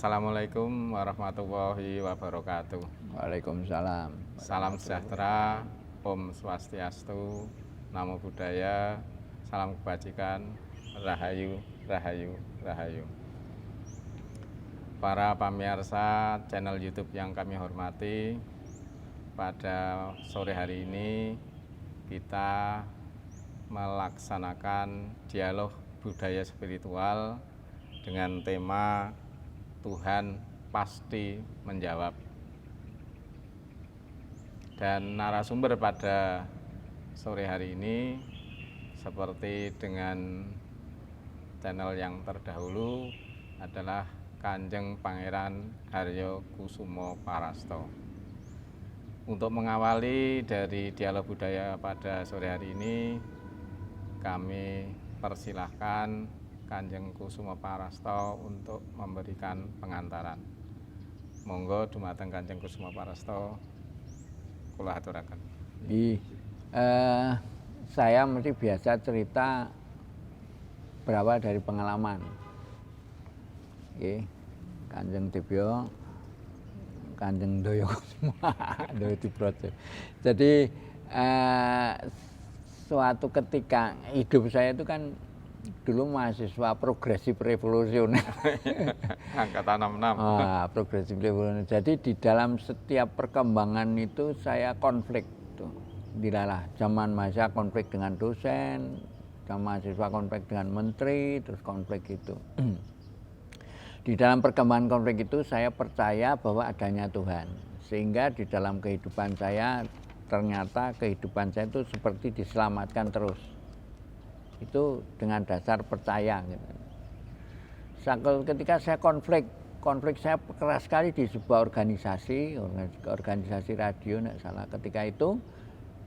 Assalamualaikum warahmatullahi wabarakatuh. Waalaikumsalam. Salam sejahtera, Om Swastiastu, Namo Buddhaya, salam kebajikan, Rahayu, Rahayu, Rahayu. Para pemirsa channel YouTube yang kami hormati, pada sore hari ini kita melaksanakan dialog budaya spiritual dengan tema Tuhan pasti menjawab. Dan narasumber pada sore hari ini seperti dengan channel yang terdahulu adalah Kanjeng Pangeran Haryo Kusumo Parasto. Untuk mengawali dari dialog budaya pada sore hari ini, kami persilahkan Kanjeng Kusumo Parasto untuk memberikan pengantaran. Monggo dumateng Kanjeng Kusumo Parasto, kula aturaken. Saya mesti biasa cerita berawal dari pengalaman. Kanjeng Tibyo, Kanjeng Doyo Doyo Dibrojo. Jadi suatu ketika hidup saya itu kan dulu mahasiswa progresif revolusioner. Angkatan 66. Progresif revolusioner. Jadi di dalam setiap perkembangan itu saya konflik tuh. Dilalah zaman mahasiswa konflik dengan dosen, zaman mahasiswa konflik dengan menteri, terus konflik itu. Di dalam perkembangan konflik itu saya percaya bahwa adanya Tuhan. Sehingga di dalam kehidupan saya ternyata kehidupan saya itu seperti diselamatkan terus. Itu dengan dasar percaya gitu. Ketika saya konflik saya keras sekali di sebuah organisasi radio nggak salah. Ketika itu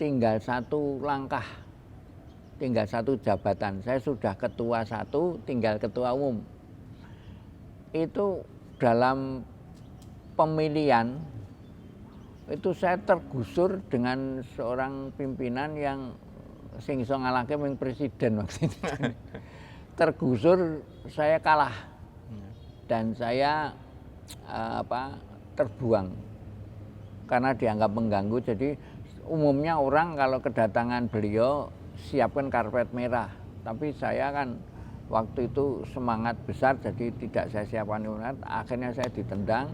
tinggal satu langkah, tinggal satu jabatan. Saya sudah ketua satu, tinggal ketua umum. Itu dalam pemilihan itu saya tergusur dengan seorang pimpinan yang sing iso ngalahke ming presiden waktu itu. Tergusur, saya kalah dan saya terbuang karena dianggap mengganggu. Jadi umumnya orang kalau kedatangan beliau siapkan karpet merah, tapi saya kan waktu itu semangat besar jadi tidak saya siapkan karpet. Akhirnya saya ditendang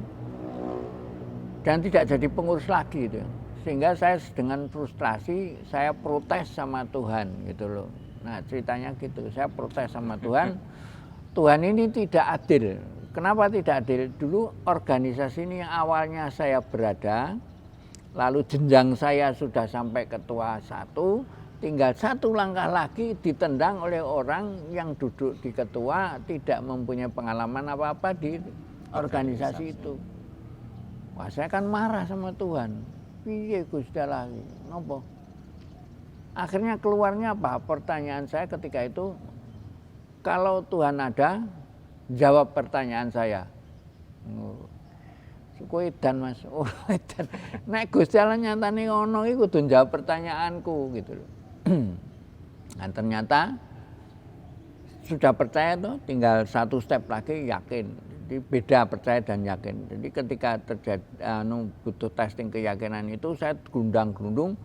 dan tidak jadi pengurus lagi itu. Sehingga saya dengan frustrasi, saya protes sama Tuhan gitu loh. Nah ceritanya gitu, saya protes sama Tuhan. Tuhan ini tidak adil. Kenapa tidak adil? Dulu organisasi ini yang awalnya saya berada, lalu jenjang saya sudah sampai ketua satu, tinggal satu langkah lagi ditendang oleh orang yang duduk di ketua, tidak mempunyai pengalaman apa-apa di organisasi itu. Wah saya kan marah sama Tuhan. Piye Gusti Allah iki? Napa? Akhirnya keluarnya apa? Pertanyaan saya ketika itu, kalau Tuhan ada, jawab pertanyaan saya. Kowe edan Mas. Oh, edan. Nek Gusti Allah nyatane ngono iki kudu jawab pertanyaanku gitu loh. Nah, ternyata sudah percaya tuh, tinggal satu step lagi yakin. Jadi beda percaya dan yakin. Jadi ketika terjadi butuh testing keyakinan itu, saya gundang-gundung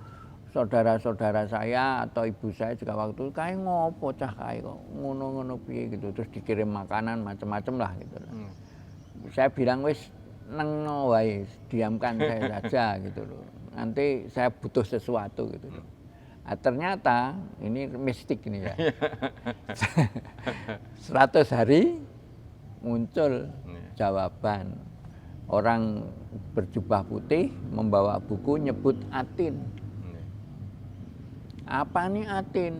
saudara-saudara saya atau ibu saya juga waktu itu, kayak ngopo cah kayak kok ngono-ngono piye gitu, terus dikirim makanan macam-macam lah gitu. Saya bilang wis nengno wae, diamkan saya saja gitu loh. Nanti saya butuh sesuatu gitu loh. Nah, ternyata ini mistik ini ya. 100 hari muncul jawaban. Orang berjubah putih membawa buku nyebut Atin. Apa nih Atin?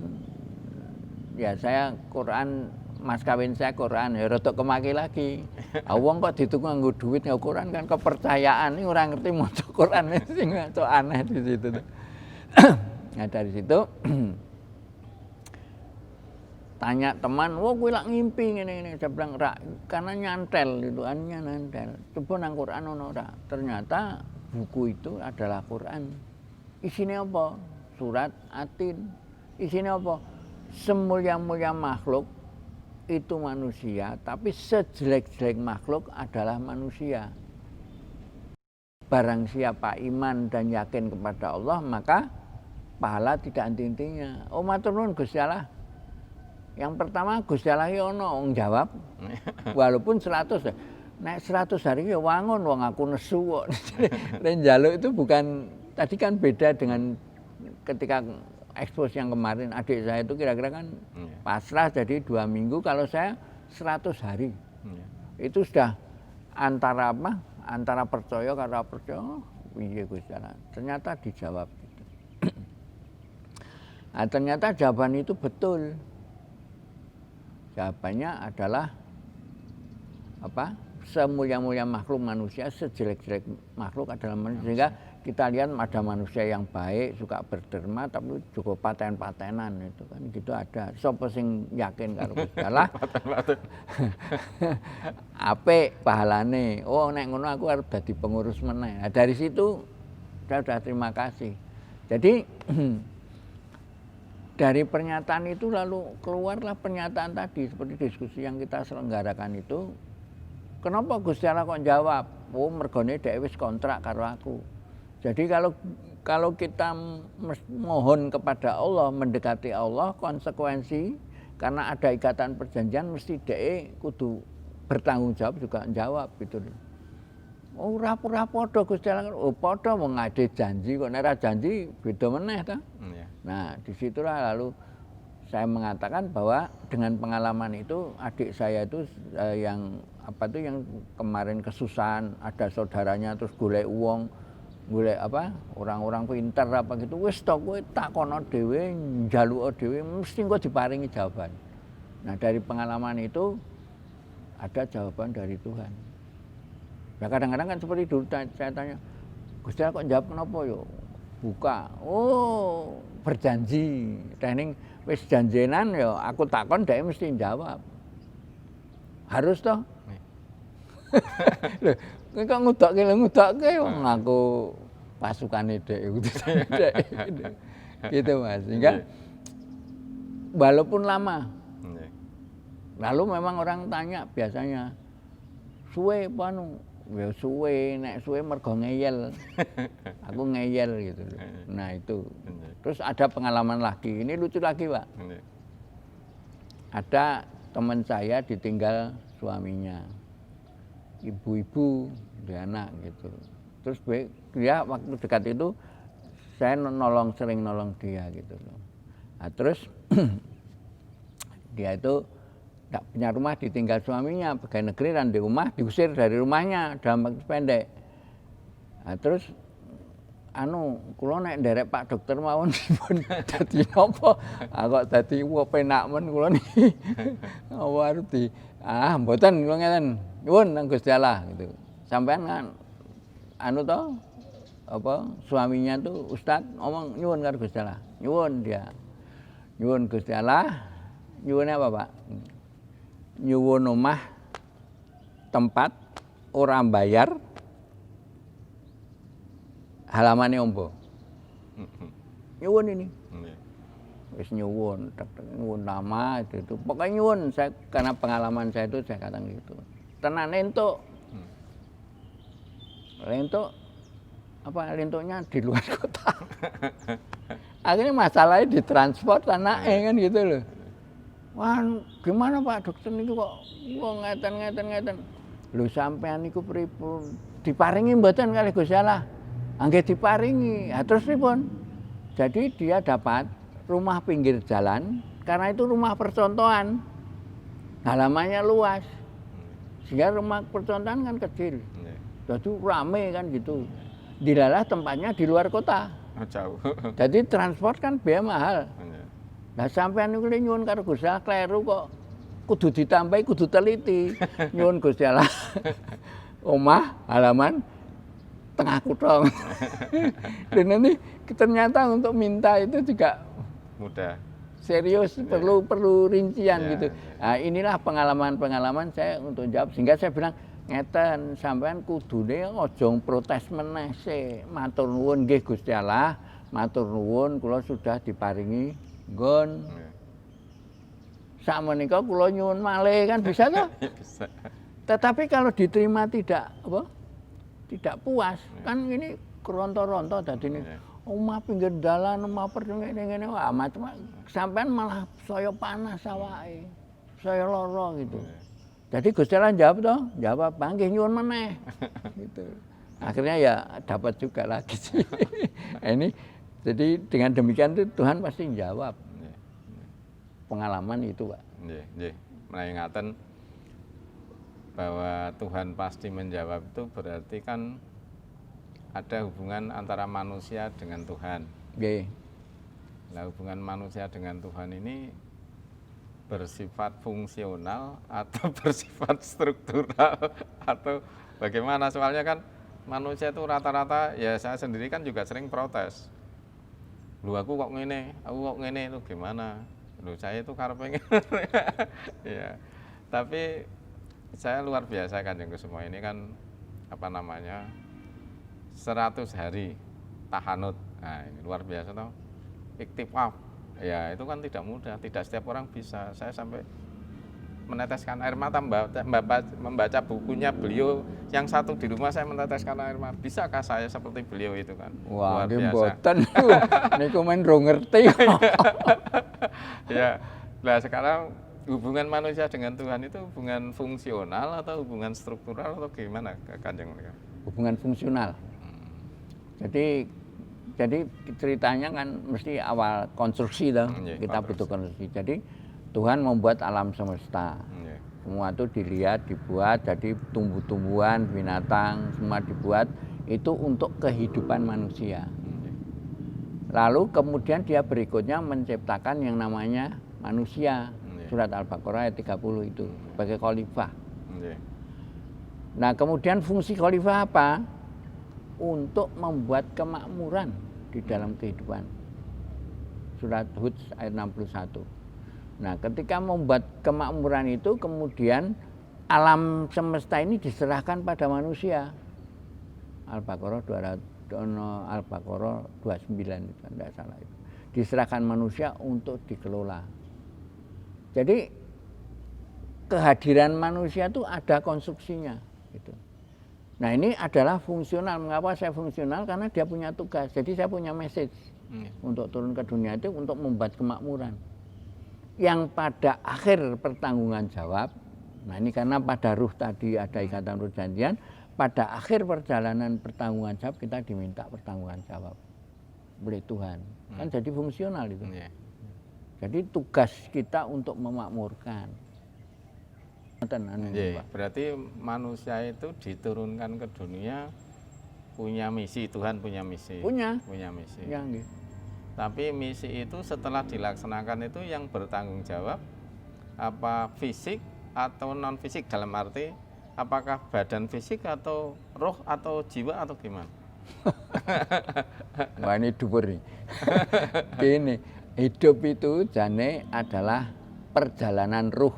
Ya saya Quran mas kawin saya Quran, ya rada kemaki lagi. Wong kok dituku nganggo duit ya Quran kan kepercayaan, ini orang ngerti maca Quran sing aneh di situ. Nah dari situ tanya teman, wah gue lak ngimpi ini. Saya bilang, karena nyantel itu, annya nyantel. Coba nang Quran ono ora. Ternyata buku itu adalah Quran. Isinya apa? Surat Atin. Isinya apa? Semulia-mulia makhluk itu manusia, tapi sejelek-jelek makhluk adalah manusia. Barang siapa iman dan yakin kepada Allah, maka pahala tidak henti-hentinya. Oh matur nuwun Gusti Allah. Yang pertama Gusti Allah ono jawab, walaupun 100, nek 100 hari ya wangun wong aku nesu kok. Dan njaluk itu bukan, tadi kan beda dengan ketika ekspos yang kemarin adik saya itu kira-kira kan pasrah jadi 2 minggu, kalau saya 100 hari. Itu sudah antara apa? Antara percaya karo percaya, piye Gusti Allah. Ternyata dijawab gitu. Nah, ternyata jawaban itu betul. Jawabannya adalah apa? Semulia-mulia makhluk manusia, sejelek-jelek makhluk adalah manusia. Sehingga kita lihat ada manusia yang baik, suka berderma, tapi juga paten-patenan itu kan gitu ada. Sopo sing yakin karo Gusti Allah. Apik pahalane. Oh nek ngono aku arep dadi pengurus meneh. Nah, dari situ saya sudah terima kasih. Jadi dari pernyataan itu lalu keluarlah pernyataan tadi seperti diskusi yang kita selenggarakan itu. Kenapa Gusti Allah kok jawab? Oh mergone dhek wis kontrak karo aku. Jadi kalau kita mohon kepada Allah, mendekati Allah, konsekuensi karena ada ikatan perjanjian mesti dhek kudu bertanggung jawab juga jawab gitu. Oh ora padha Gusti Allah. Oh padha wong ngade janji kok nek ora janji beda meneh ta. Nah, disitulah lalu saya mengatakan bahwa dengan pengalaman itu adik saya itu yang kemarin kesusahan, ada saudaranya terus golek uang, golek orang-orang pinter apa gitu, wis to kowe takono dhewe, njaluka dhewe mesti engko diparingi jawaban. Nah, dari pengalaman itu ada jawaban dari Tuhan. Ya kadang-kadang kan seperti dulu saya tanya, Gusti Allah kok jawab kenapa yo? Buka. Oh, berjanji. Teknik wis janjenan ya aku takon dhek mesti jawab. Harus toh? Lho, kok ngudokke wong aku pasukane dhek gitu Mas. Sehingga walaupun lama. Lalu memang orang tanya biasanya suwe panu ya suwe, nek suwe mergo ngeyel. Aku ngeyel gitu. Nah itu. Terus ada pengalaman lagi. Ini lucu lagi, Pak. Ada teman saya ditinggal suaminya. Ibu-ibu, dia anak gitu. Terus dia waktu dekat itu saya sering nolong dia gitu. Nah, terus dia itu tidak punya rumah, ditinggal suaminya, pegawai negeri dan di rumah diusir dari rumahnya dalam waktu pendek. Nah, terus kula nek nderek Pak Dokter mawon dipun dadi napa? Kok dadi penak men kula niki. Apa arep mboten kula ngeten. Nyuwun nang Gusti Allah gitu. Sampean kan suaminya tuh Ustaz ngomong nyuwun karo Gusti Allah. Nyuwun dia. Nyuwun Gusti Allah. Nyuwun apa, Pak? Nyuwun omah tempat orang bayar halamannya ombo. Nyuwun ini. Wis nyuwun nama itu. Pokoknya nyuwun saya karena pengalaman saya itu saya katakan gitu. Tenan entuk. Lentuknya di luar kota. Akhirnya masalahnya ditransport anaknya kan gitu loh. Wah, gimana Pak Dokter niku kok ngeten. Lho sampean niku pripun? Diparingi mboten kalih Gusti Allah? Nggih diparingi. Ha terus pripun? Jadi dia dapat rumah pinggir jalan karena itu rumah percontohan. Halamannya luas. Sehingga rumah percontohan kan kecil. Jadi rame kan gitu. Dilalah tempatnya di luar kota. Jauh. Jadi transport kan biaya mahal. Lah sampean niku nyuwun karo Gusti Allah kleru kok kudu ditambahi, kudu teliti. Nyuwun Gusti Allah. Omah, halaman tengah kutong. Dan nanti ternyata untuk minta itu juga mudah. Serius, perlu rincian gitu. Nah, inilah pengalaman-pengalaman saya untuk jawab, sehingga saya bilang ngeten sampean kudune aja protes meneh sih. Matur nuwun nggih Gusti Allah, matur nuwun kula sudah diparingi nggon. Sakmenika kula nyuwun malih kan bisa toh? Bisa. Tetapi kalau diterima tidak puas, kan ini keronto-ronto dadine. Omah pinggir dalan, omah ngene-ngene wah macam sampean malah saya panas awake. Saya lara gitu. Jadi Gusti Allah jawab toh, jawab panggih nyuwun meneh. Gitu. Akhirnya ya dapat juga lagi sih. Ini jadi dengan demikian itu Tuhan pasti jawab. Pengalaman itu, Pak. Nggih, nggih. Ngaten bahwa Tuhan pasti menjawab itu berarti kan ada hubungan antara manusia dengan Tuhan. Nggih. Nah, hubungan manusia dengan Tuhan ini bersifat fungsional atau bersifat struktural atau bagaimana? Soalnya kan manusia itu rata-rata, ya saya sendiri kan juga sering protes. Lu aku kok ngene itu gimana? Lu saya itu karepe ya. Tapi saya luar biasa Kanjeng Kusuma ini kan apa namanya? 100 hari tahanut. Nah, ini luar biasa toh. Iktifaf. Ya, itu kan tidak mudah, tidak setiap orang bisa. Saya sampai meneteskan air mata membaca bukunya beliau yang satu di rumah, saya meneteskan air mata. Bisakah saya seperti beliau itu kan? Wah, luar biasa. Mboten niku men ro ngerti. Ya. Nah, sekarang hubungan manusia dengan Tuhan itu hubungan fungsional atau hubungan struktural atau gimana Kanjeng? Hubungan fungsional. Jadi ceritanya kan mesti awal konstruksi toh. Kita butuh konstruksi. Jadi Tuhan membuat alam semesta. Semua itu dilihat, dibuat, jadi tumbuh-tumbuhan, binatang, semua dibuat itu untuk kehidupan manusia. Lalu kemudian dia berikutnya menciptakan yang namanya manusia. Surat Al-Baqarah ayat 30 itu sebagai khalifah. Nah, kemudian fungsi khalifah apa? Untuk membuat kemakmuran di dalam kehidupan. Surat Hud ayat 61. Nah, ketika membuat kemakmuran itu, kemudian alam semesta ini diserahkan pada manusia. Al-Baqarah 29 itu tidak salah itu. Diserahkan manusia untuk dikelola. Jadi kehadiran manusia itu ada konstruksinya gitu. Nah, ini adalah fungsional. Mengapa saya fungsional? Karena dia punya tugas. Jadi saya punya message untuk turun ke dunia itu untuk membuat kemakmuran. Yang pada akhir pertanggungan jawab, nah ini karena pada ruh tadi ada ikatan perjanjian, pada akhir perjalanan pertanggungan jawab kita diminta pertanggungan jawab oleh Tuhan. Kan jadi fungsional itu. Jadi tugas kita untuk memakmurkan. Berarti manusia itu diturunkan ke dunia punya misi, Tuhan punya misi. Punya misi. Ya, gitu. Tapi misi itu setelah dilaksanakan itu yang bertanggung jawab apa fisik atau non fisik, dalam arti apakah badan fisik atau roh atau jiwa atau gimana? Wah, ini dhuwur nih. Gini, hidup itu jane adalah perjalanan ruh.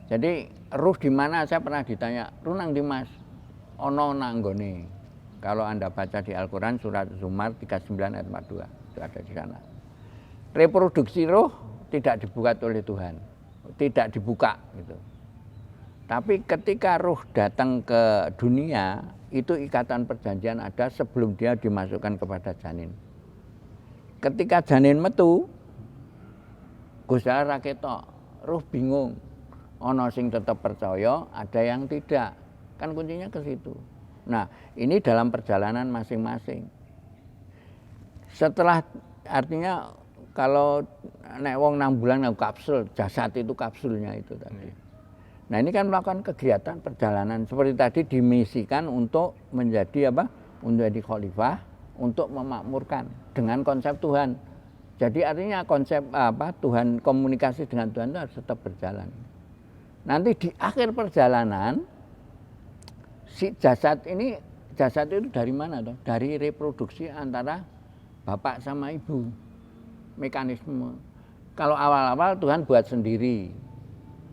Jadi ruh di mana? Saya pernah ditanya, ruh nang di Mas? Ono nang nggone. Kalau Anda baca di Al-Qur'an surat Zumar 39 ayat 42, itu ada di sana. Reproduksi roh tidak dibuka oleh Tuhan. Tidak dibuka gitu. Tapi ketika ruh datang ke dunia, itu ikatan perjanjian ada sebelum dia dimasukkan kepada janin. Ketika janin metu, Gusti Allah ra ketok, ruh bingung. Ono sing tetap percaya, ada yang tidak. Kan kuncinya ke situ. Nah, ini dalam perjalanan masing-masing. Setelah, artinya kalau nek wong 6 bulan nang kapsul, jasad itu kapsulnya itu tadi. Nah, ini kan melakukan kegiatan perjalanan seperti tadi dimisikan untuk menjadi apa? Menjadi khalifah, untuk memakmurkan dengan konsep Tuhan. Jadi artinya konsep Tuhan, komunikasi dengan Tuhan itu harus tetap berjalan. Nanti di akhir perjalanan si jasad itu dari mana toh? Dari reproduksi antara bapak sama ibu. Mekanisme. Kalau awal-awal Tuhan buat sendiri.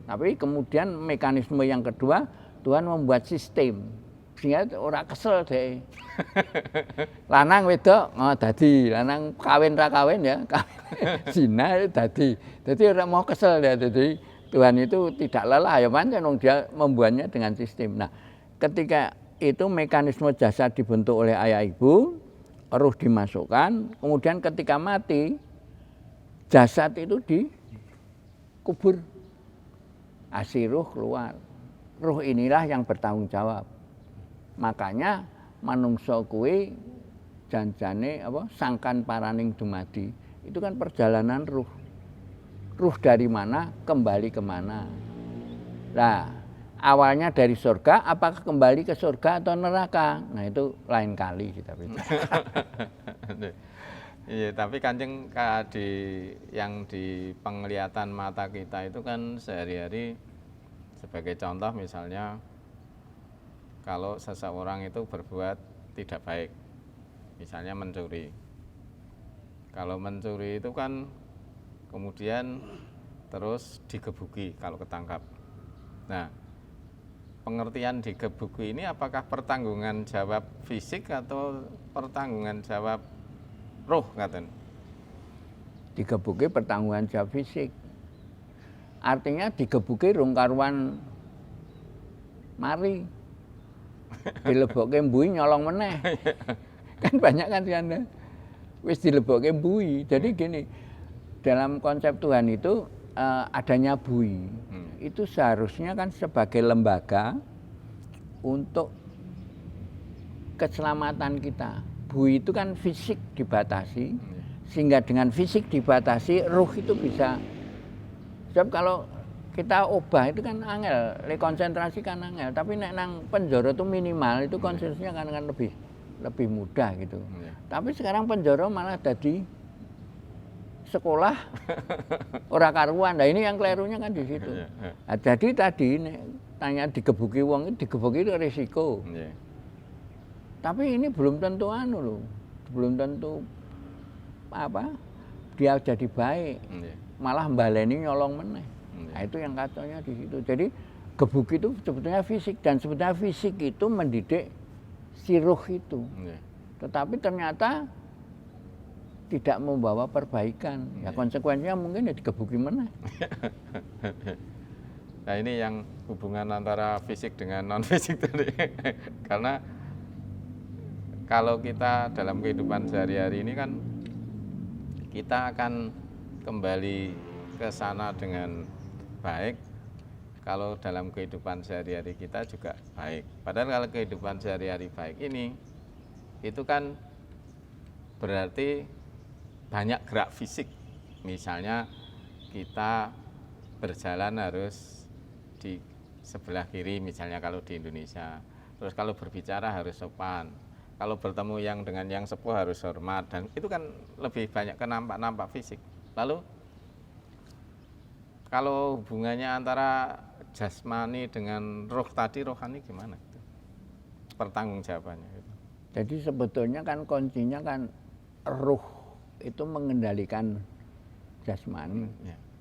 Tapi kemudian mekanisme yang kedua Tuhan membuat sistem. Sehingga orang kesel deh. Lanang wedok dadi, lanang kawin ra kawin ya, zina dadi. Jadi orang mau kesel ya. Jadi Tuhan itu tidak lelah ya pancen dia membuatnya dengan sistem. Nah, ketika itu mekanisme jasad dibentuk oleh ayah ibu, ruh dimasukkan, kemudian ketika mati jasad itu dikubur. Asih ruh keluar. Ruh inilah yang bertanggung jawab. Makanya manungsa kuwi janjane sangkan paraning dumadi. Itu kan perjalanan ruh. Ruh dari mana kembali kemana. Nah, awalnya dari surga, apakah kembali ke surga atau neraka? Nah, itu lain kali kita bicara. Iya, tapi Kanjeng yang di penglihatan mata kita itu kan sehari-hari, sebagai contoh misalnya kalau seseorang itu berbuat tidak baik, misalnya mencuri. Kalau mencuri itu kan kemudian terus digebuki kalau ketangkap. Nah, pengertian digebuki ini apakah pertanggungan jawab fisik atau pertanggungan jawab roh ngaten? Digebuki pertanggungan jawab fisik. Artinya digebuki rung karuan mari. Dilebokke mbui nyolong meneh. Kan banyak kan Anda. Wis dilebokke mbui. Jadi gini, dalam konsep Tuhan itu adanya bui. Itu seharusnya kan sebagai lembaga untuk keselamatan kita. Bui itu kan fisik dibatasi, sehingga dengan fisik dibatasi ruh itu bisa. Sebab kalau kita obah itu kan angel, konsentrasi kan angel, tapi nek nang penjara itu minimal itu konsentrasinya kan lebih mudah gitu. Tapi sekarang penjara malah jadi sekolah ora karuan. Nah, ini yang kelirunya kan di situ. Nah, jadi tadi nek tanya digebuki wong, digebuki itu risiko. Tapi ini belum tentu belum tentu dia jadi baik. Malah mbaleni nyolong meneh. Nah, itu yang katanya di situ. Jadi gebuk itu sebetulnya fisik, dan sebetulnya fisik itu mendidik si ruh itu. Tetapi ternyata tidak membawa perbaikan. Ya konsekuensinya mungkin ya digebuki meneh. Nah, ini yang hubungan antara fisik dengan non fisik tadi. Karena kalau kita dalam kehidupan sehari-hari ini kan kita akan kembali ke sana dengan baik kalau dalam kehidupan sehari-hari kita juga baik. Padahal kalau kehidupan sehari-hari baik ini itu kan berarti banyak gerak fisik. Misalnya kita berjalan harus di sebelah kiri misalnya kalau di Indonesia. Terus kalau berbicara harus sopan. Kalau bertemu dengan yang sepuh harus hormat, dan itu kan lebih banyak ke nampak fisik. Lalu kalau hubungannya antara jasmani dengan roh tadi, rohani gimana? Pertanggungjawabannya. Jadi sebetulnya kan kuncinya kan ruh itu mengendalikan jasmani.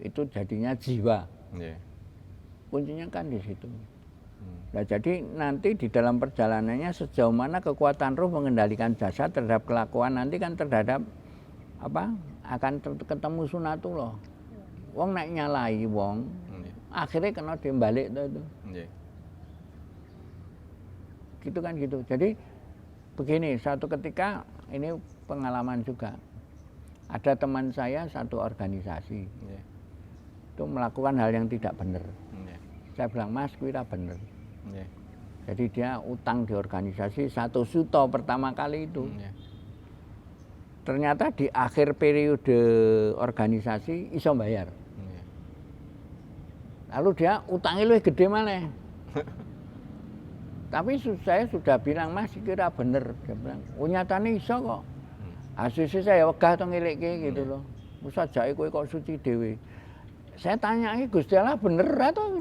Itu jadinya jiwa. Kuncinya kan di situ. Nah, jadi nanti di dalam perjalanannya sejauh mana kekuatan ruh mengendalikan jasad terhadap kelakuan, nanti kan terhadap akan ketemu sunatullah. Wong nek nyalai wong, akhirnya kena dibalik itu. Gitu kan gitu. Jadi begini, satu ketika ini pengalaman juga. Ada teman saya satu organisasi. Itu melakukan hal yang tidak benar. Saya bilang, Mas, kuwi ra bener. Jadi dia utang di organisasi 1 juta pertama kali itu. Ternyata di akhir periode organisasi iso bayar. Lalu dia utangnya lebih gede mana? Tapi saya sudah bilang, Mas, kira bener. Dia bilang, nyatanya iso kok. Asli saya wegah to ngilikke gitu loh. Wis ajake kowe kok suci dhewe. Saya tanyai Gusti Allah bener atau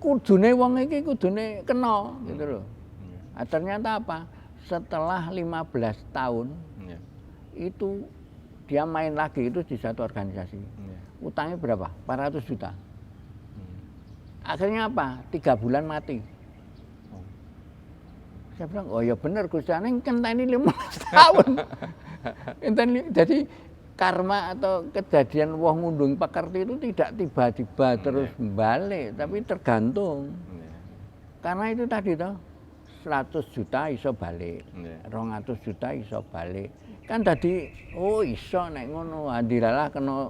kudune wong iki kudune kena gitu loh. Nah, ternyata apa? Setelah 15 tahun Iya. itu dia main lagi itu di satu organisasi. Iya. Utangnya berapa? 400 juta. Hmm. Akhirnya apa? 3 bulan mati. Oh. Saya bilang, oh ya bener Gusti Allah ngenteni 15 tahun. Jadi karma atau kejadian wong ngundung pekerti itu tidak tiba-tiba terus balik, tapi tergantung. Iya. Karena itu tadi toh 100 juta iso balik, Iya. 200 juta iso balik. Kan tadi oh iso nek ngono, adilalah kena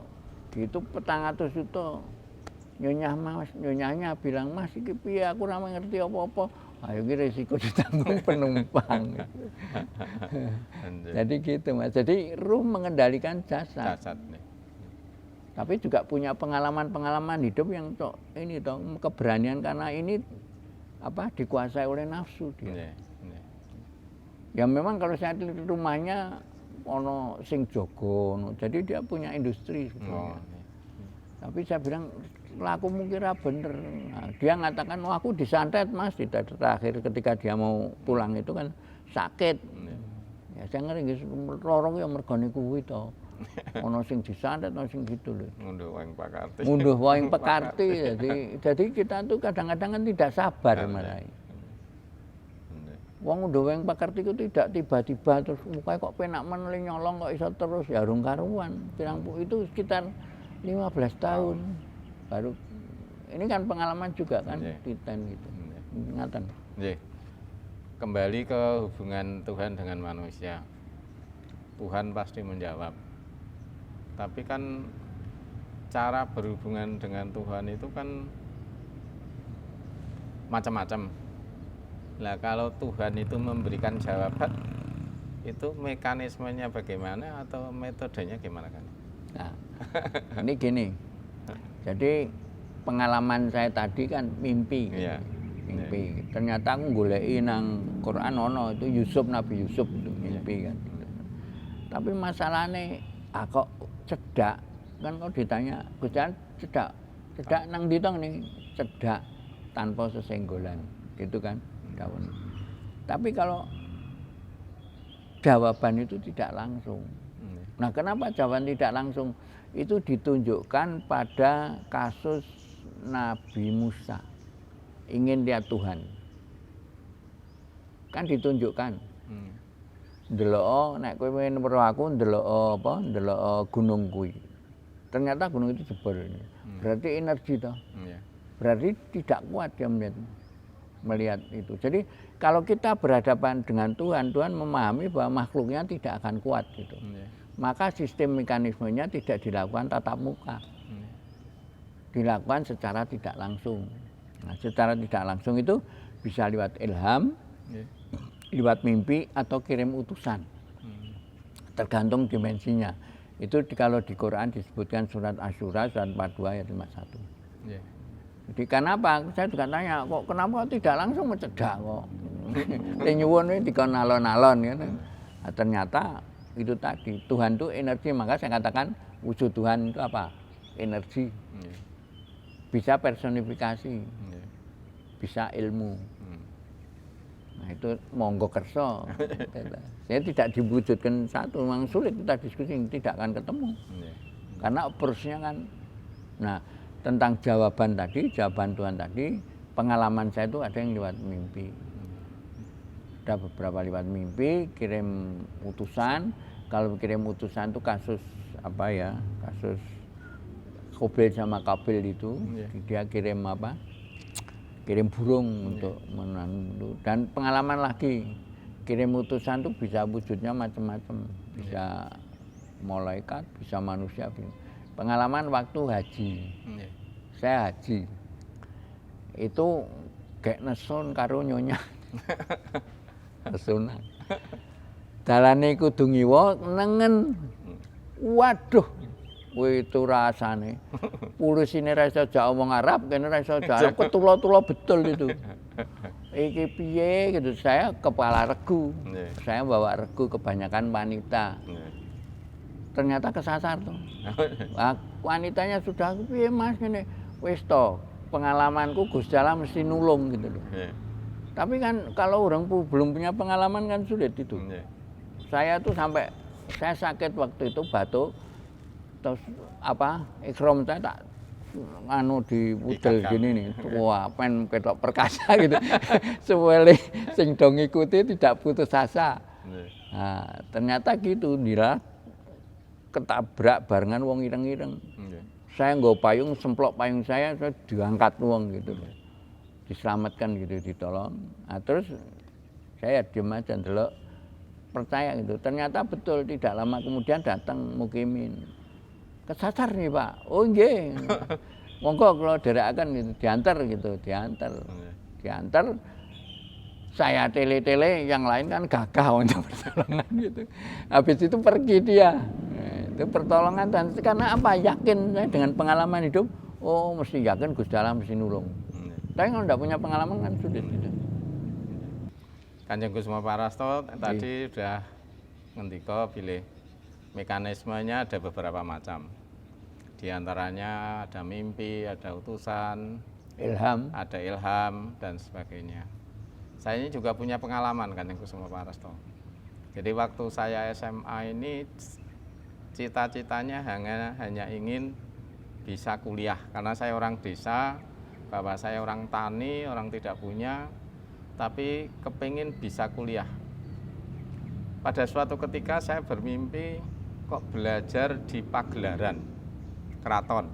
gitu 400 juta. Nyonyahnya bilang, "Mas iki piye aku ora ngerti apa-apa." Ayo ki resiko ditanggung penumpang. Jadi gitu Mas. Jadi ruh mengendalikan jasad. Jasad nih. Tapi juga punya pengalaman-pengalaman hidup yang ini toh keberanian karena ini apa dikuasai oleh nafsu dia. Iya. Iya. Ya memang kalau saya di rumahnya ono sing jogo, jadi dia punya industri sebetulnya. Oh, iya. Tapi saya bilang lakumu kira bener. Nah, dia mengatakan, wah aku disantet Mas. Di terakhir ketika dia mau pulang itu kan sakit. Iya. Ya saya ngeri lorong ya mergane kuwi to. Ono sing disantet, ono sing gitu lho. Ngunduh wong pakarti. Ngunduh waing pekarti. Jadi kita tuh kadang-kadang kan tidak sabar malah. Iya. Wong ngunduh waing pekarti itu tidak tiba-tiba terus mukanya kok penak men nyolong kok iso terus ya rung karuan. Pirang itu sekitar 15 tahun. Baru ini kan pengalaman juga kan Iya. di ten gitu. Iya. Ingatan. Nggih. Kembali ke hubungan Tuhan dengan manusia. Tuhan pasti menjawab. Tapi kan cara berhubungan dengan Tuhan itu kan macam-macam. Nah, kalau Tuhan itu memberikan jawaban, itu mekanismenya bagaimana atau metodenya gimana kan? Nah, ini gini. Jadi pengalaman saya tadi kan mimpi. Iya. Mimpi. Ternyata aku goleki nang Quran ono itu Yusuf Nabi Yusuf itu mimpi kan. Tapi masalahnya kok cedak kan kok ditanya Gusti cedak. Cedak nang ditong nih, cedak tanpa sesenggolan. Gitu kan. Dawon. Tapi kalau jawaban itu tidak langsung. Nah, kenapa jawaban tidak langsung? Itu ditunjukkan pada kasus Nabi Musa. Ingin lihat Tuhan. Kan ditunjukkan. Ndelok nek kowe pengen weruh aku ndelok apa? Ndelok gunung kuwi. Ternyata gunung itu jebol. Berarti energi toh. Berarti tidak kuat dia melihat itu. Jadi kalau kita berhadapan dengan Tuhan, Tuhan memahami bahwa makhluknya tidak akan kuat gitu. Maka sistem mekanismenya tidak dilakukan tatap muka. Dilakukan secara tidak langsung. Nah, secara tidak langsung itu bisa lewat ilham, lewat mimpi atau kirim utusan. Tergantung dimensinya. Itu kalau di Quran disebutkan surat Asy-Syura surat 42 ayat 51. Jadi kenapa? Saya juga tanya, kok kenapa tidak langsung mencedak kok? Nyuwun ini dikon alon-alon ya. Nah, ternyata itu tadi Tuhan itu energi, maka saya katakan wujud Tuhan itu apa? Energi. Bisa personifikasi. Bisa ilmu. Nah, itu monggo kerso. Saya tidak diwujudkan satu, memang sulit kita diskusi, tidak akan ketemu. Karena approach-nya kan. Nah, tentang jawaban tadi, jawaban Tuhan tadi, pengalaman saya itu ada yang lewat mimpi. Ada beberapa lewat mimpi, kirim utusan. Kalau kirim utusan itu kasus apa ya? Kasus Qabil sama Qabil itu, dia kirim apa? Kirim burung untuk menandu. Dan pengalaman lagi, kirim utusan itu bisa wujudnya macam-macam, bisa malaikat, bisa manusia. Pengalaman waktu haji. Saya haji. Itu kayak nesun karo nyonya. Nesunan. Dalane kudu ngiwa nengen. Waduh, kuwi itu rasane. Pulusine ra iso jak omong Arab, kene ra iso jak Arab, ketula-tula betul itu. Iki piye gitu, saya kepala regu. Saya bawa regu kebanyakan wanita. ternyata kesasar tuh. Nah, wanitanya sudah piye Mas ngene. Wis to, pengalamanku Gusti Allah mesti nulung gitu loh. Nggih. Tapi kan kalau orang belum punya pengalaman kan sulit itu. Nggih. Saya tuh sampai saya sakit waktu itu batuk, terus apa ikrom saya tak anu di pudel Dikakak. gini nih, wah pen ketok perkasa gitu. Suwele sing dong ikuti tidak putus asa. Nggih. Nah, ternyata gitu, nira ketabrak barengan wong ireng-ireng. Nggih. Saya nggak payung, semplok payung saya diangkat wong gitu loh. Diselamatkan gitu, ditolong. Nah, terus saya diem aja ndelok, percaya gitu. Ternyata betul, tidak lama kemudian datang mukimin. Kesasar nih Pak, oh nggih. Monggo kalau derekaken gitu, diantar gitu, diantar. Nggih. Diantar, saya tele-tele, yang lain kan gagah untuk pertolongan gitu. Habis itu pergi dia. Nah, itu pertolongan dan karena apa? Yakin saya dengan pengalaman hidup, oh mesti yakin Gusti Allah mesti nulung. Nggih. Tapi kalau enggak punya pengalaman kan sulit gitu. Kanjeng Kusuma Parasto tadi sudah ngendika pilih mekanismenya ada beberapa macam. Di antaranya ada mimpi, ada utusan, Ilham. ada ilham dan sebagainya. Saya ini juga punya pengalaman Kanjeng Kusuma Parasto. Jadi waktu saya SMA ini cita-citanya hanya ingin bisa kuliah karena saya orang desa, bapak saya orang tani, orang tidak punya, tapi kepingin bisa kuliah. Pada suatu ketika saya bermimpi kok belajar di pagelaran keraton.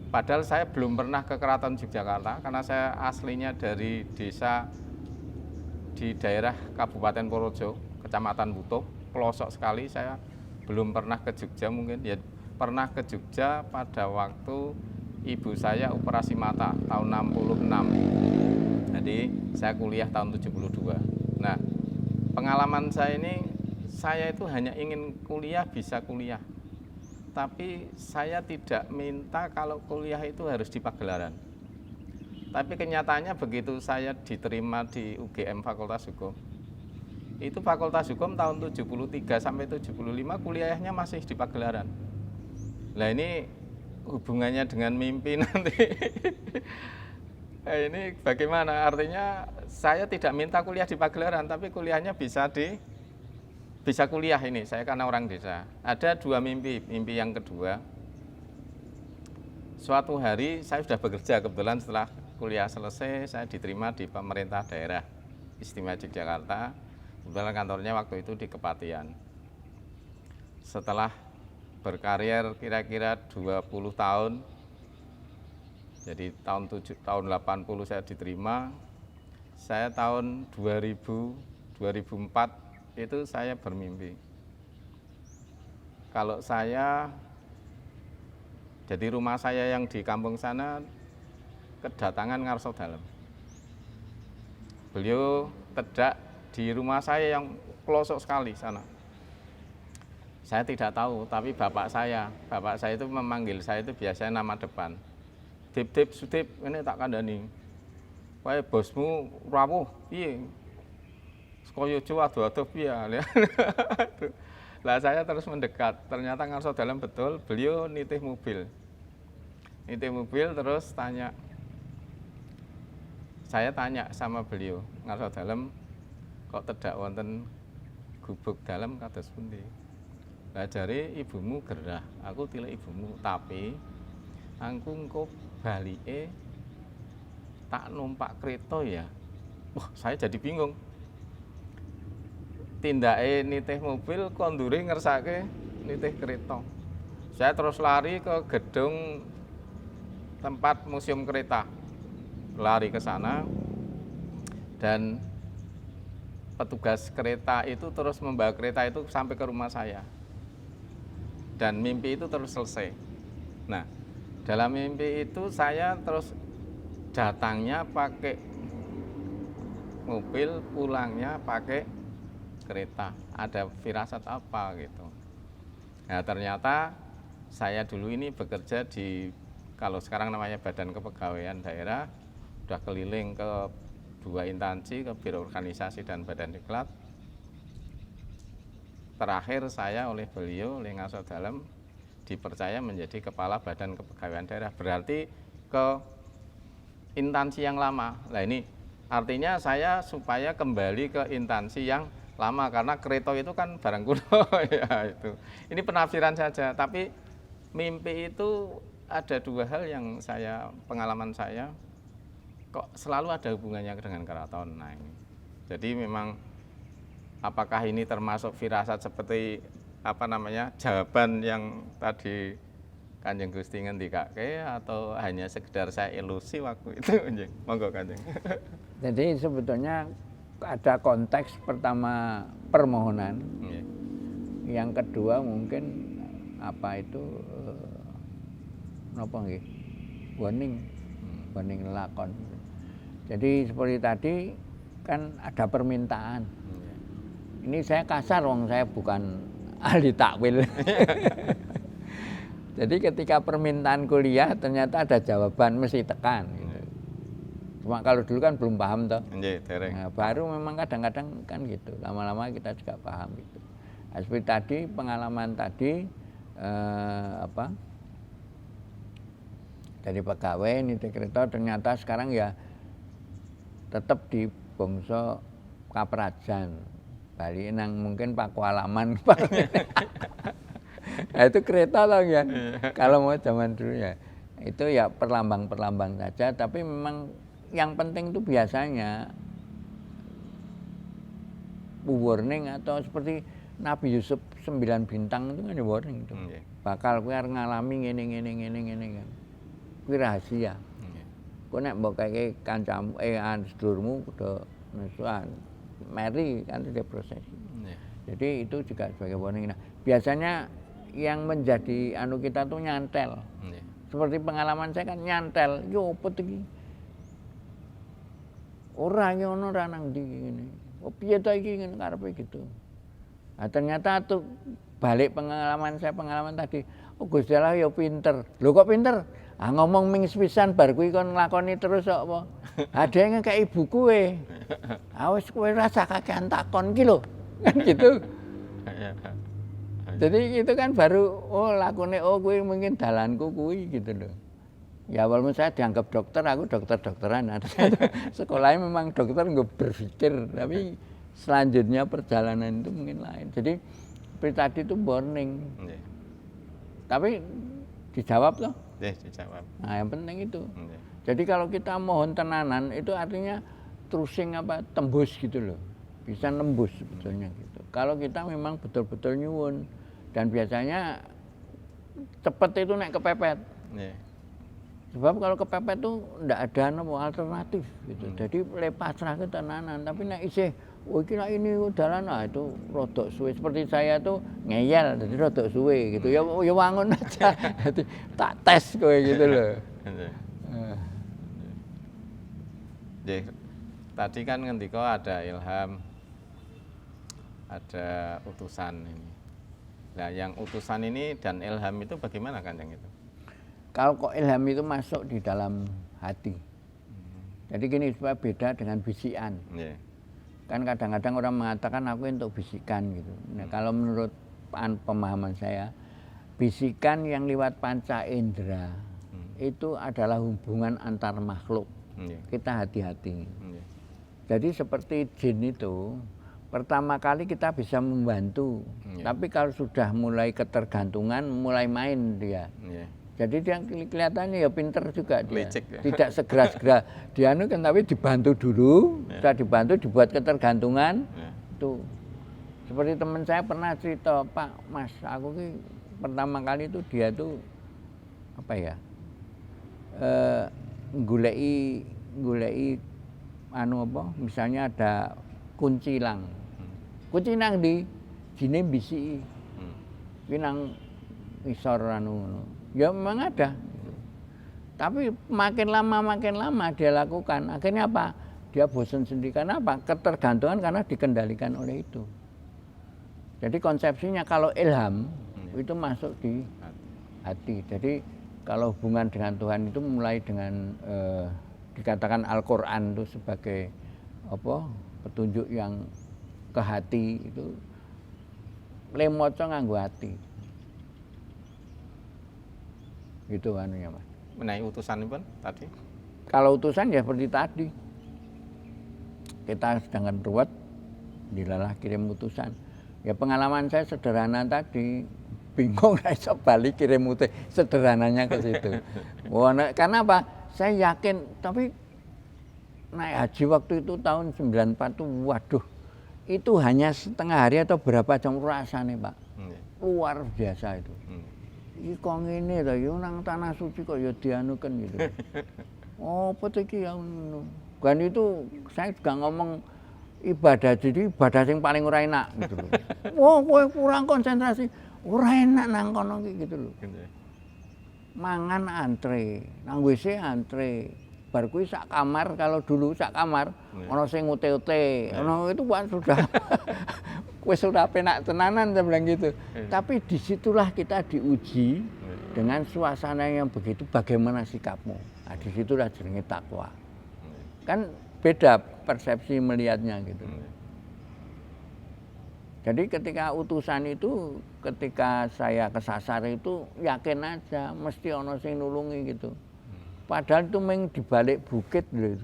Padahal saya belum pernah ke keraton Yogyakarta karena saya aslinya dari desa di daerah Kabupaten Purworejo, Kecamatan Butuh, pelosok sekali. Saya belum pernah ke Jogja, mungkin ya pernah ke Jogja pada waktu ibu saya operasi mata tahun 66. Jadi saya kuliah tahun 72. Nah, pengalaman saya ini, saya itu hanya ingin kuliah, bisa kuliah. Tapi saya tidak minta kalau kuliah itu harus di pagelaran. Tapi kenyataannya begitu saya diterima di UGM Fakultas Hukum, itu Fakultas Hukum tahun 73 sampai 75 kuliahnya masih di pagelaran. Nah ini hubungannya dengan mimpi nanti. Ini bagaimana? Artinya saya tidak minta kuliah di pagelaran, tapi kuliahnya bisa kuliah ini. Saya karena orang desa. Ada dua mimpi. Mimpi yang kedua, suatu hari saya sudah bekerja, kebetulan setelah kuliah selesai saya diterima di pemerintah daerah Istimewa Yogyakarta. Kebetulan kantornya waktu itu di Kepatihan. Setelah berkarir kira-kira 20 tahun, jadi tahun 80 saya diterima, saya tahun 2004 itu saya bermimpi. Kalau saya, jadi rumah saya yang di kampung sana, kedatangan Ngarso Dalem. Beliau tedak di rumah saya yang pelosok sekali sana. Saya tidak tahu, tapi bapak saya itu memanggil saya itu biasanya nama depan. Dip, Sudip, ini tak kandani. Wae bosmu rawuh, piye? Koyo Jawa ado-ado piye. Lah saya terus mendekat. Ternyata Ngarso Dalem betul, beliau nitih mobil. Nitih mobil terus tanya. Saya tanya sama beliau, Ngarso Dalem kok tedak wonten gubuk dalem kados pundi? Lah jare ibumu gerah, aku tilik ibumu, tapi aku engko balike tak numpak kereta ya. Wah, saya jadi bingung. Tindake nitih mobil, kondure ngersake nitih kereta. Saya terus lari ke gedung tempat museum kereta. Lari ke sana dan petugas kereta itu terus membawa kereta itu sampai ke rumah saya. Dan mimpi itu terus selesai. Nah, dalam mimpi itu saya terus datangnya pakai mobil, pulangnya pakai kereta. Ada firasat apa gitu. Nah, ternyata saya dulu ini bekerja di, kalau sekarang namanya Badan Kepegawaian Daerah, sudah keliling ke 2 instansi, ke Biro Organisasi dan Badan Diklat. terakhir saya oleh beliau, oleh Ngaso Dalem, dipercaya menjadi Kepala Badan Kepegawaian Daerah. Berarti ke instansi yang lama. Nah ini artinya saya supaya kembali ke instansi yang lama, karena Kreto itu kan barang kuno. Ya, itu. Ini penafsiran saja, tapi mimpi itu ada dua hal yang pengalaman saya, kok selalu ada hubungannya dengan keraton. Nah ini. Jadi memang apakah ini termasuk firasat seperti jawaban yang tadi Kanjeng Gusti ngendikake, atau hanya sekedar saya ilusi waktu itu? Monggo Kanjeng. Jadi sebetulnya ada konteks pertama permohonan, yang kedua mungkin warning lakon. Jadi seperti tadi kan ada permintaan. Ini saya kasar, saya bukan ahli takwil. Jadi ketika permintaan kuliah ternyata ada jawaban, mesti tekan gitu. Cuma kalau dulu kan belum paham toh. Nah, baru memang kadang-kadang kan gitu. Lama-lama kita juga paham gitu. Nah, seperti tadi pengalaman tadi dari pegawai Niti Kreto, ternyata sekarang ya tetap di bangsa Kaprajan. Bali nang mungkin Pakualaman. Nah, itu kereta loh ya. Kalau mau zaman dulu ya, itu ya perlambang-perlambang saja. Tapi memang yang penting itu biasanya warning, atau seperti Nabi Yusuf 9 bintang itu kan warning itu. Bakal kowe ngalami ngene kan. Kuwi rahasia. Kowe nek mbok kaya kancamu sedulurmu kudu nesuan. Mari kan dia proses. Jadi itu juga sebagai warning. Nah, biasanya yang menjadi kita tuh nyantel. Seperti pengalaman saya kan nyantel, yo apa iki? Ora ngono ra nang ndi ngene. Oh piye ta iki ngene karepe gitu. Nah, ternyata tuh balik pengalaman tadi, oh Gusti Allah ya pinter. Lho kok pinter? Ngomong ming sepisan bar kuwi kon nglakoni terus kok apa? Ada yang ngekeki buku kowe. Wis kowe rasa kakean takon iki lho. Kan gitu. Jadi itu kan baru lakune kuwi mungkin dalanku kuwi gitu loh. Ya walaupun saya dianggap dokter, aku dokter-dokteran. Sekolahnya memang dokter nggak berpikir, tapi selanjutnya perjalanan itu mungkin lain. Jadi seperti tadi itu warning. Tapi dijawab loh. Dijawab. Nah yang penting itu. Jadi kalau kita mohon tenanan itu artinya terusing tembus gitu loh. Bisa nembus sebetulnya gitu. Kalau kita memang betul-betul nyuwun. Dan biasanya cepet itu naik kepepet. Sebab kalau kepepet itu ndak ada alternatif gitu. Jadi lepas ke tenanan. Tapi nek isih kira ini dalan itu rodok suwe. Seperti saya tuh ngeyel, jadi rodok suwe gitu. Ya wangun aja. Jadi tak tes kowe gitu loh. Tadi kan ngendika ada ilham, ada utusan ini. Nah, yang utusan ini dan ilham itu bagaimana Kanjeng itu? Kalau kok ilham itu masuk di dalam hati. Jadi gini, supaya beda dengan bisikan. Kan kadang-kadang orang mengatakan aku untuk bisikan gitu. Nah, kalau menurut pemahaman saya, bisikan yang lewat panca indera itu adalah hubungan antar makhluk. Kita hati-hati. Jadi seperti jin itu, pertama kali kita bisa membantu, tapi kalau sudah mulai ketergantungan, mulai main dia. Jadi dia kelihatannya ya pinter juga dia. Licik, ya? Tidak segera-segera dianu kan, tapi dibantu dulu, sudah dibantu dibuat ketergantungan. Tuh. Seperti teman saya pernah cerita, Pak, Mas, aku ki pertama kali itu dia tuh gulei misalnya ada kunci lang. Kunci nang di jine bisi. Kuwi nang isor ya memang ada. Tapi makin lama dia lakukan. Akhirnya apa? Dia bosan sendiri. Karena apa? Ketergantungan karena dikendalikan oleh itu. Jadi konsepsinya kalau ilham itu masuk di hati. Jadi kalau hubungan dengan Tuhan itu mulai dengan dikatakan Al-Qur'an itu sebagai petunjuk yang ke hati itu le maca nganggo ati. Gitu anunya, Mas. Menawi utusanipun tadi. Kalau utusan ya seperti tadi. Kita sedangkan ruwet, dilalah kirim utusan. Ya pengalaman saya sederhana tadi, bingung nggak iso balik kirim utusan, sederhananya ke situ. Wah, karena apa? Saya yakin, tapi naik haji waktu itu tahun 94 tuh, waduh, itu hanya setengah hari atau berapa jam rasanya, Pak. Luar biasa itu. Iki kok ngene ta, yo nang tanah suci kok ya dianukan gitu. Oh, apa iki ya ngono. Kan itu saya juga ngomong ibadah, jadi ibadah yang paling ora enak gitu loh. Wah, kowe kurang konsentrasi, ora enak nang kono gitu loh. Mangan antre, nang WC antre. Bar kuwi sak kamar, kalau dulu sak kamar ana sing ute-ute. Ono itu kan sudah wis sudah penak tenanan saya bilang gitu. Tapi disitulah kita diuji dengan suasana yang begitu, bagaimana sikapmu. Nah, disitulah jenenge takwa. Kan beda persepsi melihatnya gitu. Jadi ketika utusan itu, ketika saya kesasar itu yakin aja mesti ono sing nulungi gitu. Padahal itu meng di balik bukit gitu.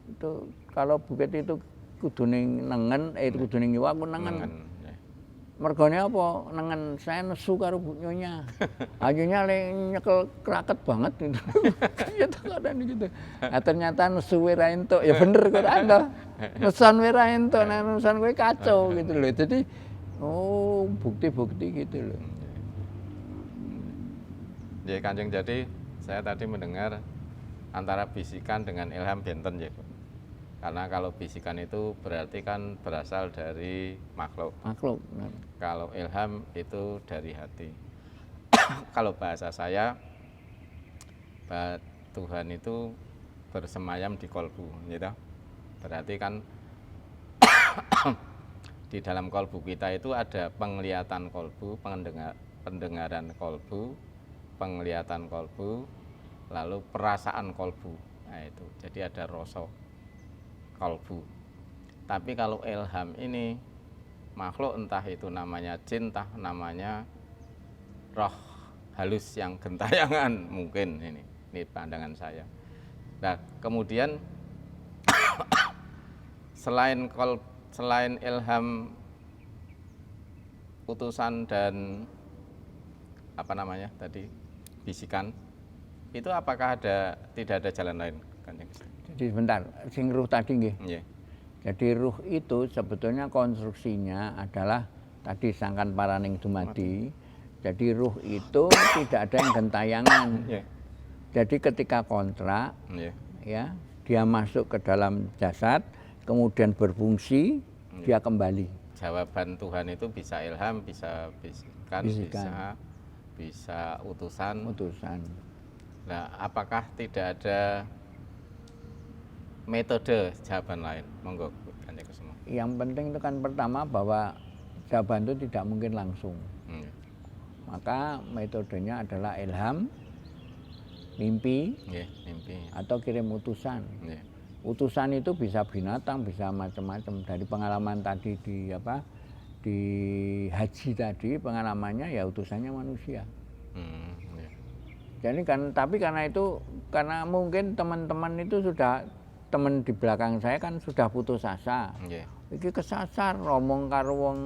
Itu kalau bukit itu kudune nengen, kudune ngiwa aku nengen. Mergone apa? Nengen saya nesu karo nyonya. Akhirnya le nyekel kraket banget gitu. Gitu kadang gitu. Nah, ternyata nesu we ra entuk. Ya bener kok anda. Nesan we ra entuk, nek nesan kowe kacau gitu loh. Jadi oh, bukti-bukti gitu loh. Ya Kanjeng, jadi saya tadi mendengar antara bisikan dengan ilham benten ya, Bu. Karena kalau bisikan itu berarti kan berasal dari makhluk. Makhluk. Kalau ilham itu dari hati. Kalau bahasa saya, Tuhan itu bersemayam di kolbu, gitu. Berarti kan di dalam kolbu kita itu ada penglihatan kolbu, pendengaran kolbu, penglihatan kolbu, lalu perasaan kolbu. Nah itu, jadi ada rasa kolbu. Tapi kalau ilham ini makhluk, entah itu namanya jin, entah namanya roh halus yang gentayangan, mungkin ini pandangan saya. Nah kemudian selain ilham utusan dan apa namanya tadi bisikan, itu apakah tidak ada jalan lain, Kanjeng? Jadi sebentar, sing ruh tadi nggih. Yeah. Jadi ruh itu sebetulnya konstruksinya adalah tadi sangkan paraning dumadi. Jadi ruh itu tidak ada yang gentayangan. Yeah. Jadi ketika kontrak, ya dia masuk ke dalam jasad, kemudian berfungsi, dia kembali. Jawaban Tuhan itu bisa ilham, bisa bisikan. Bisa utusan. Nah, apakah tidak ada metode jawaban lain? Monggo, Kanjeng Kusuma. Yang penting itu kan pertama bahwa jawaban itu tidak mungkin langsung. Maka metodenya adalah ilham, mimpi, atau kirim utusan. Utusan itu bisa binatang, bisa macam-macam. Dari pengalaman tadi di haji tadi, pengalamannya ya utusannya manusia. Jadi kan, tapi karena mungkin teman-teman itu sudah, teman di belakang saya kan sudah putus asa. Iki kesasar ngomong karo wong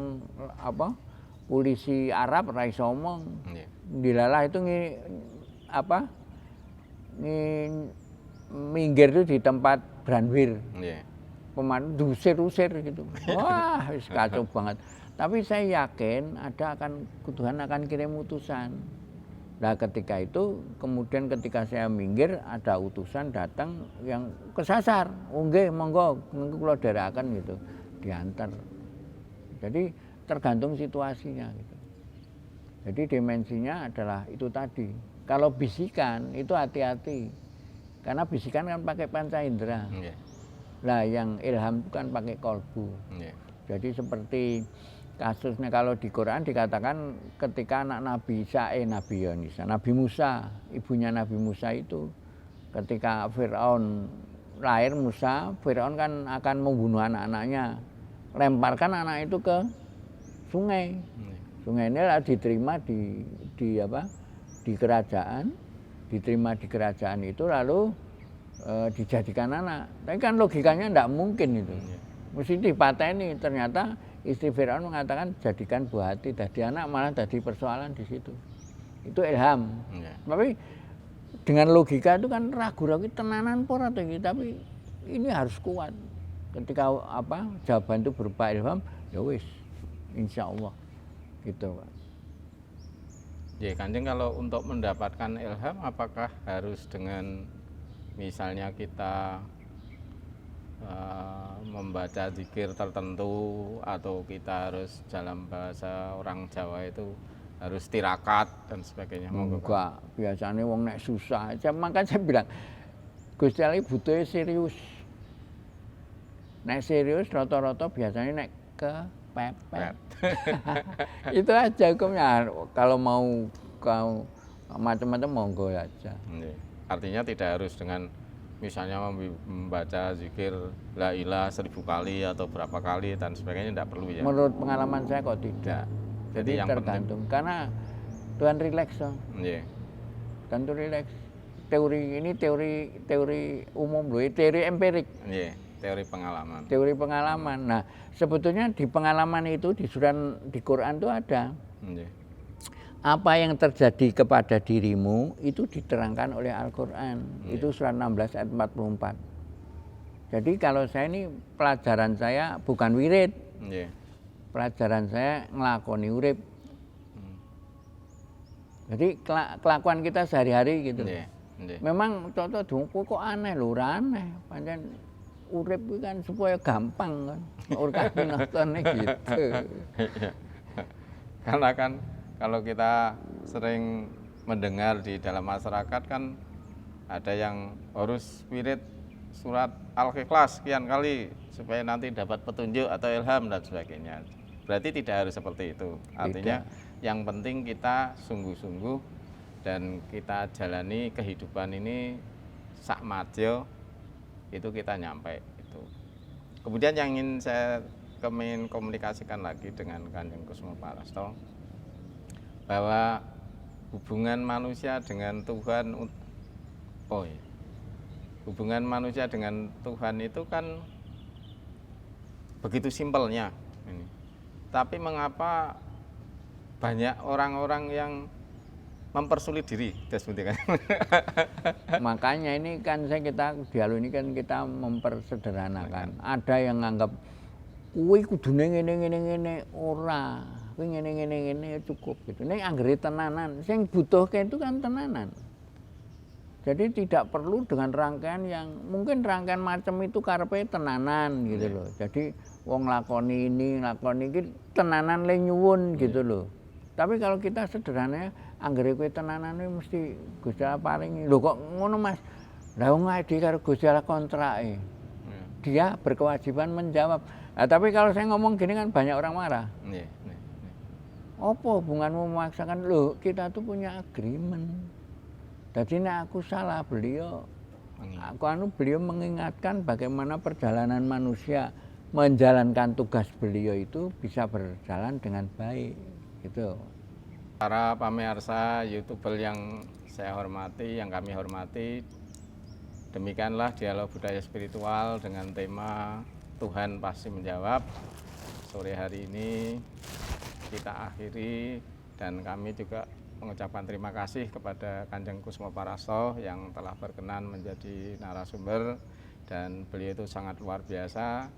polisi Arab ra iso omong. Dilalah itu minggir itu di tempat Branwir. Pemandu usir-usir gitu. Wah, wis kacau banget. Tapi saya yakin Tuhan akan kirim utusan. Nah ketika itu, kemudian ketika saya minggir, ada utusan datang yang kesasar. Oh nggih, monggo kula dherekaken gitu, diantar. Jadi tergantung situasinya gitu. Jadi dimensinya adalah itu tadi. Kalau bisikan itu hati-hati, karena bisikan kan pakai panca indera. Nah yang ilham itu kan pakai kolbu. Jadi seperti kasusnya kalau di Quran dikatakan ketika anak Nabi Nabi Musa, ibunya Nabi Musa itu ketika Fir'aun lahir Musa, Fir'aun kan akan membunuh anak-anaknya, lemparkan anak itu ke sungai. Sungai Nil diterima di kerajaan, diterima di kerajaan itu lalu dijadikan anak. Tapi kan logikanya tidak mungkin itu. Mesti dipateni. Ternyata istri Firaun mengatakan jadikan buah hati, jadi anak malah jadi persoalan di situ. Itu ilham. Tapi dengan logika itu kan ragu-ragu tenanan pora tapi ini harus kuat. Ketika jawaban itu berupa ilham, ya wis, insya Allah gitu Pak. Ya Kanjeng, kalau untuk mendapatkan ilham apakah harus dengan misalnya kita membaca zikir tertentu atau kita harus dalam bahasa orang Jawa itu harus tirakat dan sebagainya? Enggak, biasanya wong nek susah. Makanya saya bilang Gusti Allah butuhnya serius. Nek serius rata-rata biasanya nek kepepet. Itu aja hukumnya. Kalau mau kau macam-macam monggo aja. Artinya tidak harus dengan misalnya membaca zikir la ilaha 1000 kali atau berapa kali dan sebagainya, tidak perlu ya. Menurut pengalaman saya kok tidak. Jadi yang tergantung penting. Karena Tuhan rileks dong. Kan tuh rileks. Teori ini teori umum loh, teori empirik. Teori pengalaman. Teori pengalaman. Nah, sebetulnya di pengalaman itu di Quran itu ada. Apa yang terjadi kepada dirimu itu diterangkan oleh Al-Quran. Itu surat 16 ayat 44. Jadi kalau saya ini pelajaran saya bukan wirid. Pelajaran saya ngelakoni urip. Jadi kelakuan kita sehari-hari gitu. Memang contoh dongko kok aneh lho, aneh. Pancen urip itu kan supaya gampang kan. Urip nontonnya gitu. Karena kan kalau kita sering mendengar di dalam masyarakat kan ada yang harus wirid surat Al-Ikhlas sekian kali supaya nanti dapat petunjuk atau ilham dan sebagainya. Berarti tidak harus seperti itu. Artinya yang penting kita sungguh-sungguh dan kita jalani kehidupan ini sak madya itu kita nyampe itu. Kemudian yang ingin saya komunikasikan lagi dengan Kanjeng Kusuma Parasto, bahwa hubungan manusia dengan Tuhan, hubungan manusia dengan Tuhan itu kan begitu simpelnya ini. Tapi mengapa banyak orang-orang yang mempersulit diri, kan? Makanya ini kan kita dialog ini kan kita mempersederhanakan. Ada yang nganggap kuwi kudune ngene ora. Kuwi ngene cukup gitu. Nek anggere tenanan, sing butuhke itu kan tenanan. Jadi tidak perlu dengan rangkaian yang mungkin rangkaian macam itu karepe tenanan gitu loh. Jadi wong lakoni ini tenanan le nyuwun gitu loh. Tapi kalau kita sederhananya anggere kowe tenanan mesti Gusti Allah paringi. Lho kok ngono Mas? Lah wong ade karo Gusti Allah kontrake. Dia berkewajiban menjawab. Nah, tapi kalau saya ngomong gini kan banyak orang marah. Apa hubunganmu memaksakan? Loh, kita tuh punya agreement. Jadi nek aku salah beliau mengingatkan bagaimana perjalanan manusia menjalankan tugas beliau itu bisa berjalan dengan baik gitu. Para pamirsa YouTuber yang saya hormati, yang kami hormati, demikianlah dialog budaya spiritual dengan tema Tuhan pasti menjawab. Sore hari ini kita akhiri dan kami juga mengucapkan terima kasih kepada Kanjeng Kusuma Parasto yang telah berkenan menjadi narasumber, dan beliau itu sangat luar biasa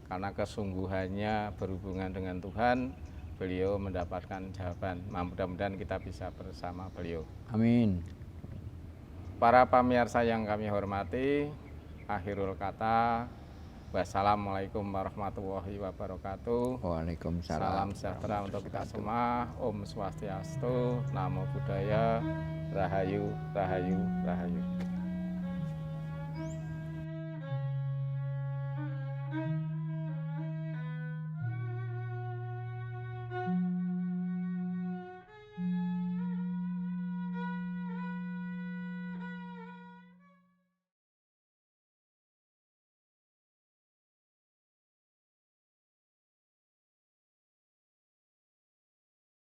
karena kesungguhannya berhubungan dengan Tuhan, beliau mendapatkan jawaban. Mudah-mudahan kita bisa bersama beliau. Amin. Para pamirsa yang kami hormati, akhirul kata, wassalamualaikum warahmatullahi wabarakatuh. Waalaikumsalam. Salam sejahtera untuk kita semua. Om Swastiastu, Namo Buddhaya, Rahayu, Rahayu, Rahayu.